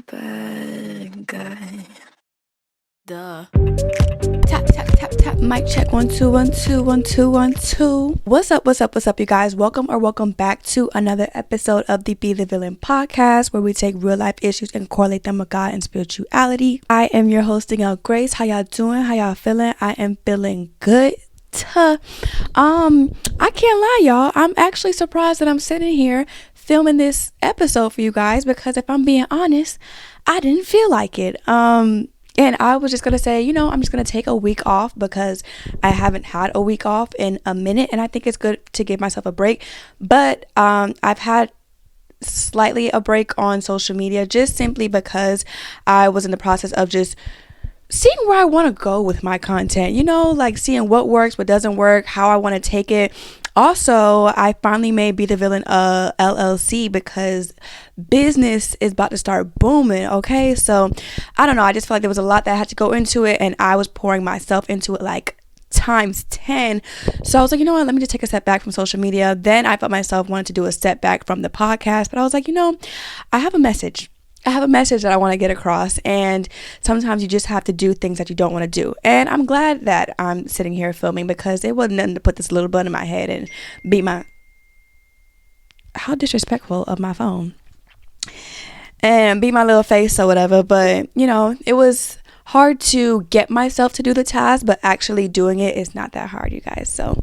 bad guy. Duh. Tap, tap, tap, tap. Mic check. 1 2 1 2 1 2 1 2. What's up, you guys? Welcome back to another episode of the Be the Villain podcast, where we take real life issues and correlate them with God and spirituality. I am your hosting, Grace. How y'all doing? How y'all feeling? I am feeling good. I can't lie, y'all. I'm actually surprised that I'm sitting here filming this episode for you guys, because if I'm being honest, I didn't feel like it. And I was just going to say, I'm just going to take a week off, because I haven't had a week off in a minute, and I think it's good to give myself a break. But I've had slightly a break on social media, just simply because I was in the process of just seeing where I want to go with my content, like seeing what works, what doesn't work, how I want to take it. Also, I finally made Be the Villain LLC, because business is about to start booming. Okay, so I don't know, I just felt like there was a lot that had to go into it, and I was pouring myself into it like times 10. So I was like, you know what, let me just take a step back from social media. Then I felt myself wanted to do a step back from the podcast, but I was like, I have a message that I want to get across, and sometimes you just have to do things that you don't want to do. And I'm glad that I'm sitting here filming, because it wasn't nothing to put this little button in my head and beat my, how disrespectful of my phone, and beat my little face or whatever. But it was hard to get myself to do the task, but actually doing it is not that hard, you guys. So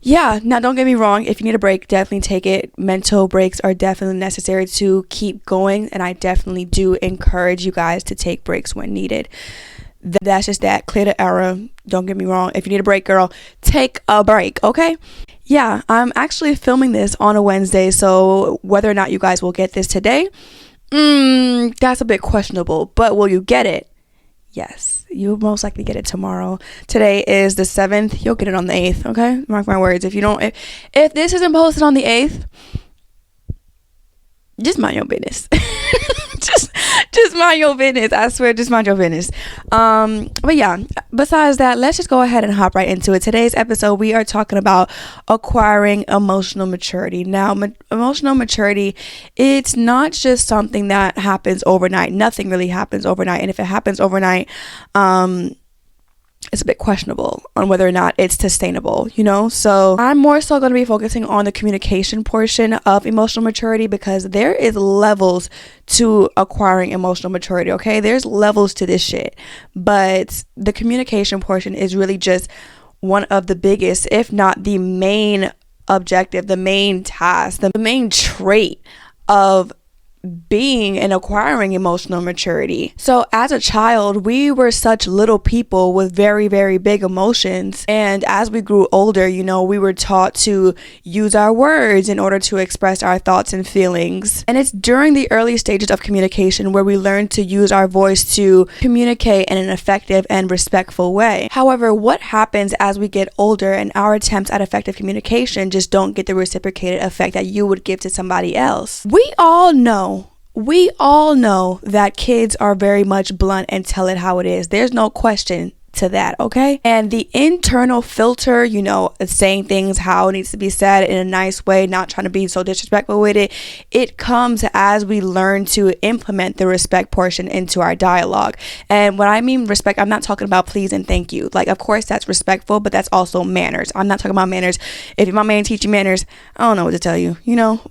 yeah, now don't get me wrong, if you need a break, definitely take it. Mental breaks are definitely necessary to keep going, and I definitely do encourage you guys to take breaks when needed. That's just that, clear the error. Don't get me wrong, if you need a break, girl, take a break, okay? Yeah, I'm actually filming this on a Wednesday, so whether or not you guys will get this today, that's a bit questionable, but will you get it? Yes, you'll most likely get it tomorrow. Today is the 7th. You'll get it on the 8th, okay? Mark my words. If you don't, if this isn't posted on the 8th, just mind your business. just mind your business. I swear, just mind your business. But yeah, besides that, let's just go ahead and hop right into it. Today's episode, we are talking about acquiring emotional maturity. Now, emotional maturity, it's not just something that happens overnight. Nothing really happens overnight. And if it happens overnight, it's a bit questionable on whether or not it's sustainable, so I'm more so going to be focusing on the communication portion of emotional maturity, because there is levels to acquiring emotional maturity. Okay, there's levels to this shit, but the communication portion is really just one of the biggest, if not the main objective, the main task, the main trait of being and acquiring emotional maturity. So as a child, we were such little people with very, very big emotions. And as we grew older, we were taught to use our words in order to express our thoughts and feelings. And it's during the early stages of communication where we learn to use our voice to communicate in an effective and respectful way. However, what happens as we get older and our attempts at effective communication just don't get the reciprocated effect that you would give to somebody else? We all know that kids are very much blunt and tell it how it is. There's no question to that, okay? And the internal filter, saying things how it needs to be said in a nice way, not trying to be so disrespectful with it, it comes as we learn to implement the respect portion into our dialogue. And when I mean respect, I'm not talking about please and thank you. Like, of course that's respectful, but that's also manners. I'm not talking about manners. If my man teach you manners, I don't know what to tell you.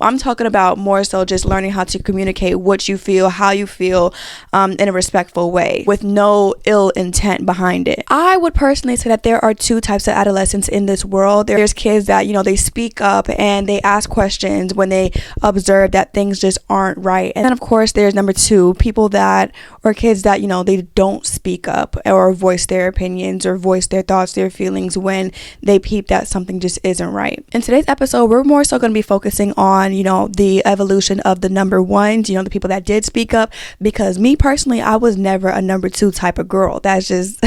I'm talking about more so just learning how to communicate what you feel, how you feel, in a respectful way, with no ill intent behind it. I would personally say that there are two types of adolescents in this world. There's kids that, they speak up and they ask questions when they observe that things just aren't right. And then of course there's number two, people that, or kids that, they don't speak up or voice their opinions or voice their thoughts, their feelings when they peep that something just isn't right. In today's episode, we're more so going to be focusing on, the evolution of the number ones, the people that did speak up, because me personally, I was never a number two type of girl. That's just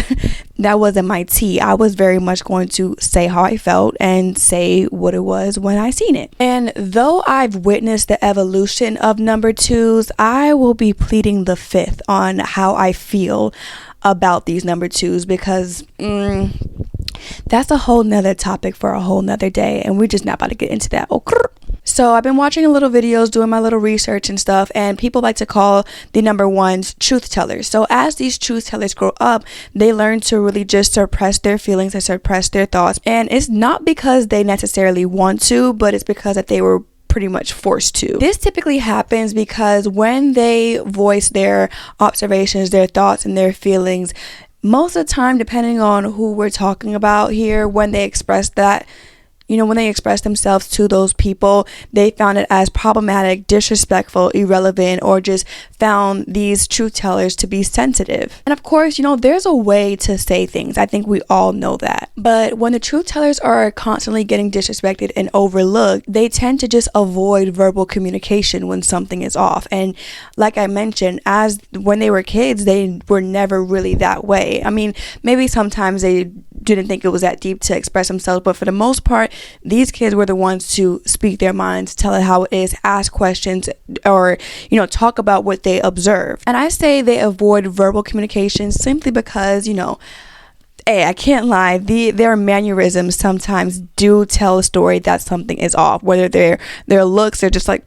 that wasn't my tea. I was very much going to say how I felt and say what it was when I seen it. And though I've witnessed the evolution of number twos, I will be pleading the fifth on how I feel about these number twos, because that's a whole nother topic for a whole nother day, and we're just not about to get into that. So I've been watching a little videos, doing my little research and stuff, and people like to call the number ones truth tellers. So as these truth tellers grow up, they learn to really just suppress their feelings and suppress their thoughts. And it's not because they necessarily want to, but it's because that they were pretty much forced to. This typically happens because when they voice their observations, their thoughts, and their feelings, most of the time, depending on who we're talking about here, when they express that, when they express themselves to those people, they found it as problematic, disrespectful, irrelevant, or just found these truth tellers to be sensitive. And of course, there's a way to say things. I think we all know that. But when the truth tellers are constantly getting disrespected and overlooked, they tend to just avoid verbal communication when something is off. And like I mentioned, as when they were kids, they were never really that way. I mean, maybe sometimes they didn't think it was that deep to express themselves, but for the most part, these kids were the ones to speak their minds, tell it how it is, ask questions, or talk about what they observe. And I say they avoid verbal communication simply because hey, I can't lie, their mannerisms sometimes do tell a story that something is off, whether their looks are just like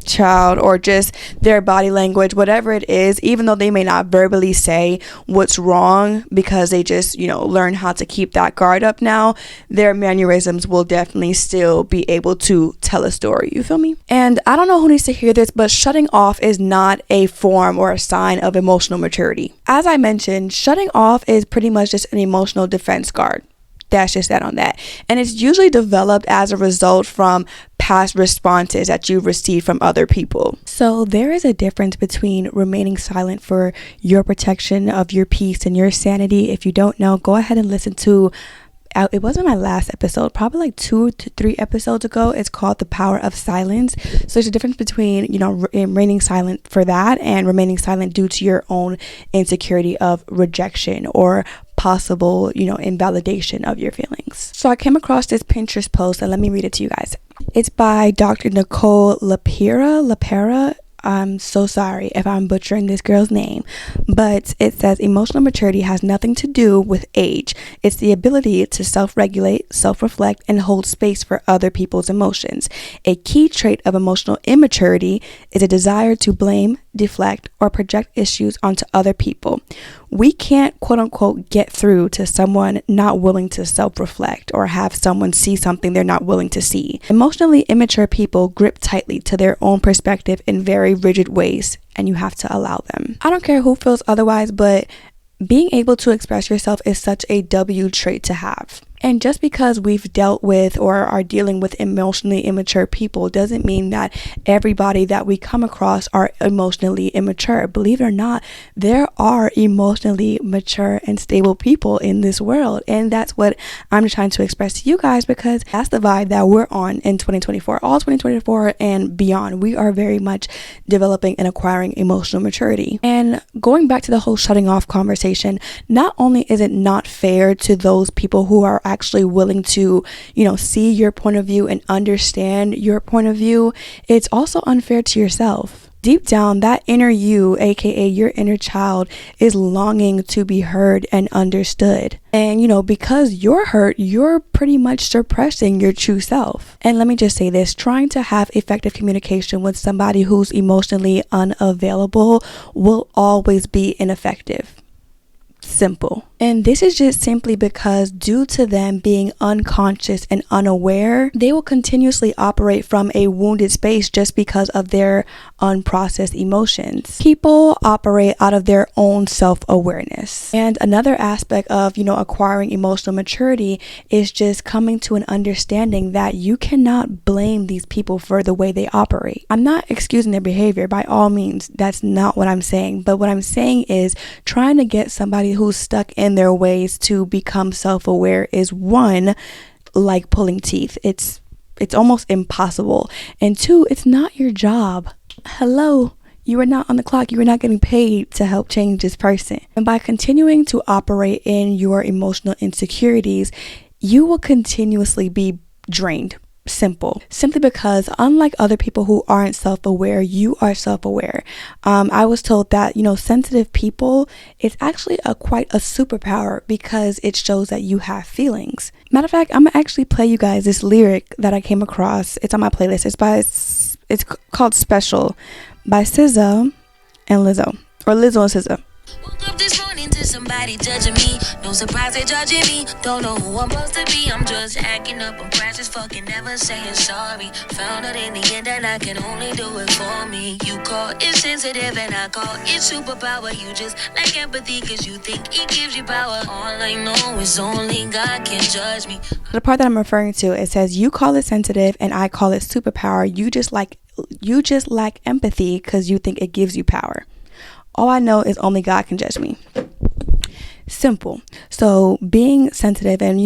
child, or just their body language, whatever it is. Even though they may not verbally say what's wrong because they just learn how to keep that guard up now, their mannerisms will definitely still be able to tell a story. You feel me? And I don't know who needs to hear this, but shutting off is not a form or a sign of emotional maturity. As I mentioned, shutting off is pretty much just an emotional defense guard. That's just that on that. And it's usually developed as a result from past responses that you've received from other people. So there is a difference between remaining silent for your protection of your peace and your sanity. If you don't know, go ahead and listen to it wasn't my last episode, probably like 2 to 3 episodes ago. It's called The Power of Silence. So there's a difference between remaining silent for that and remaining silent due to your own insecurity of rejection or possible invalidation of your feelings. So I came across this Pinterest post, and let me read it to you guys. It's by Dr. Nicole LaPera. I'm so sorry if I'm butchering this girl's name, but it says emotional maturity has nothing to do with age. It's the ability to self-regulate, self-reflect, and hold space for other people's emotions. A key trait of emotional immaturity is a desire to blame, deflect, or project issues onto other people. We can't quote unquote get through to someone not willing to self-reflect or have someone see something they're not willing to see. Emotionally immature people grip tightly to their own perspective in very rigid ways, and you have to allow them. I don't care who feels otherwise, but being able to express yourself is such a W trait to have. And just because we've dealt with or are dealing with emotionally immature people doesn't mean that everybody that we come across are emotionally immature. Believe it or not, there are emotionally mature and stable people in this world. And that's what I'm trying to express to you guys, because that's the vibe that we're on in 2024. All 2024 and beyond, we are very much developing and acquiring emotional maturity. And going back to the whole shutting off conversation, not only is it not fair to those people who are actually willing to, see your point of view and understand your point of view, it's also unfair to yourself. Deep down, that inner you, aka your inner child, is longing to be heard and understood. And because you're hurt, you're pretty much suppressing your true self. And let me just say this, trying to have effective communication with somebody who's emotionally unavailable will always be ineffective. Simple. And this is just simply because due to them being unconscious and unaware, they will continuously operate from a wounded space just because of their unprocessed emotions. People operate out of their own self-awareness. And another aspect of, acquiring emotional maturity is just coming to an understanding that you cannot blame these people for the way they operate. I'm not excusing their behavior by all means. That's not what I'm saying. But what I'm saying is trying to get somebody who's stuck in their ways to become self-aware is, one, like pulling teeth. It's almost impossible. And two, it's not your job. Hello, you are not on the clock. You are not getting paid to help change this person. And by continuing to operate in your emotional insecurities, you will continuously be drained. simple, simply because unlike other people who aren't self-aware, you are self-aware. I was told that, sensitive people, it's actually quite a superpower because it shows that you have feelings. Matter of fact, I'm gonna actually play you guys this lyric that I came across. It's on my playlist. It's called Special by SZA and Lizzo, or Lizzo and SZA. Woke up this morning to somebody judging me. No surprise they judging me. Don't know who I'm supposed to be. I'm just acting up. I'm precious, fucking never saying sorry. Found out in the end that I can only do it for me. You call it sensitive and I call it superpower. You just like empathy cause you think it gives you power. All I know is only God can judge me. The part that I'm referring to, it says you call it sensitive and I call it superpower. You just lack empathy because you think it gives you power. All I know is only God can judge me. Simple. So being sensitive and,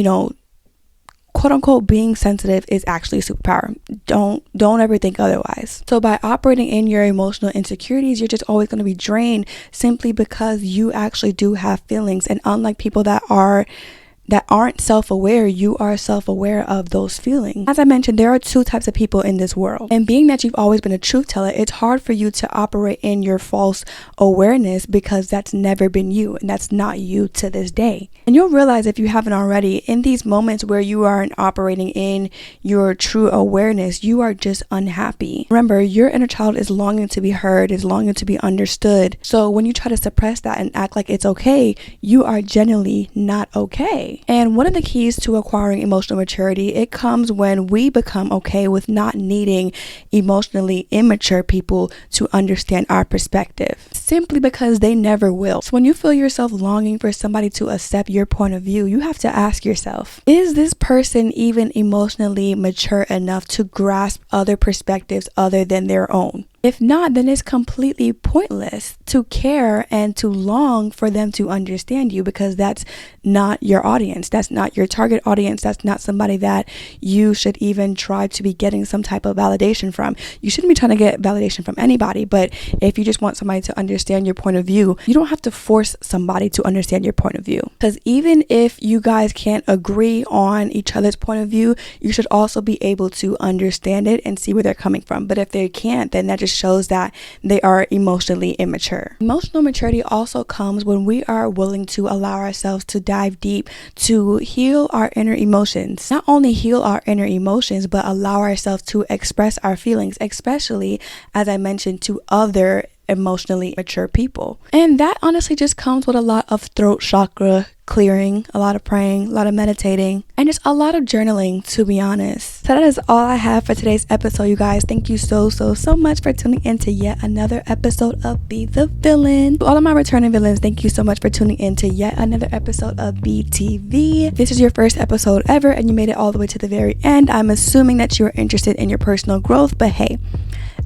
quote unquote being sensitive is actually a superpower. Don't ever think otherwise. So by operating in your emotional insecurities, you're just always going to be drained simply because you actually do have feelings. And unlike people that aren't self-aware, you are self-aware of those feelings. As I mentioned, there are two types of people in this world. And being that you've always been a truth teller, it's hard for you to operate in your false awareness because that's never been you and that's not you to this day. And you'll realize if you haven't already, in these moments where you aren't operating in your true awareness, you are just unhappy. Remember, your inner child is longing to be heard, is longing to be understood. So when you try to suppress that and act like it's okay, you are genuinely not okay. And one of the keys to acquiring emotional maturity, it comes when we become okay with not needing emotionally immature people to understand our perspective, simply because they never will. So when you feel yourself longing for somebody to accept your point of view, you have to ask yourself, is this person even emotionally mature enough to grasp other perspectives other than their own? If not, then it's completely pointless to care and to long for them to understand you because that's not your audience. That's not your target audience. That's not somebody that you should even try to be getting some type of validation from. You shouldn't be trying to get validation from anybody, but if you just want somebody to understand your point of view, you don't have to force somebody to understand your point of view. Because even if you guys can't agree on each other's point of view, you should also be able to understand it and see where they're coming from. But if they can't, then that just shows that they are emotionally immature. Emotional maturity also comes when we are willing to allow ourselves to dive deep, to heal our inner emotions. Not only heal our inner emotions, but allow ourselves to express our feelings, especially, as I mentioned, to other emotionally mature people. And that honestly just comes with a lot of throat chakra clearing, a lot of praying, a lot of meditating, and just a lot of journaling, to be honest. So that is all I have for today's episode, you guys. Thank you so much for tuning in to yet another episode of Be the Villain. To all of my returning villains, thank you so much for tuning in to yet another episode of BTV. This is your first episode ever and you made it all the way to the very end. I'm assuming that you're interested in your personal growth, but hey,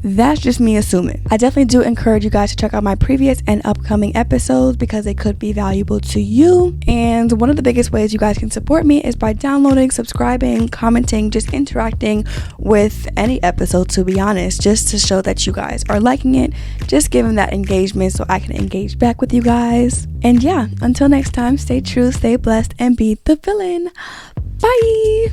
that's just me assuming. I definitely do encourage you guys to check out my previous and upcoming episodes because they could be valuable to you. And one of the biggest ways you guys can support me is by downloading, subscribing, commenting, just interacting with any episode, to be honest, just to show that you guys are liking it, just giving that engagement so I can engage back with you guys. And yeah, until next time, stay true, stay blessed, and be the villain. Bye.